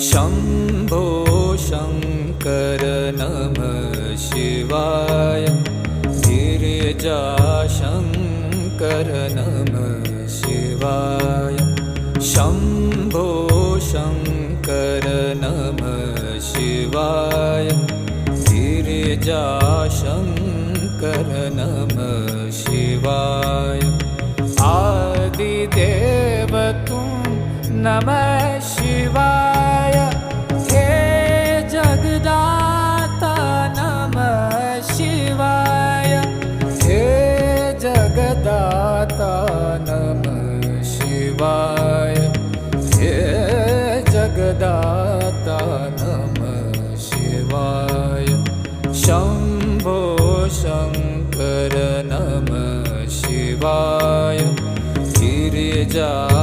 शम्भो शङ्कर नमः शिवाय गिरिजाशङ्कर नमः शिवाय शम्भो शङ्कर नमः शिवाय गिरिजाशङ्कर नमः शिवाय आदिदेव तुम नमः शिवाय हे जगदाता नमः शिवाय हे जगदाता नमः शिवाय हे जगदाता नमः शिवाय शम्भो शङ्कर नमः शिवाय गिरिजा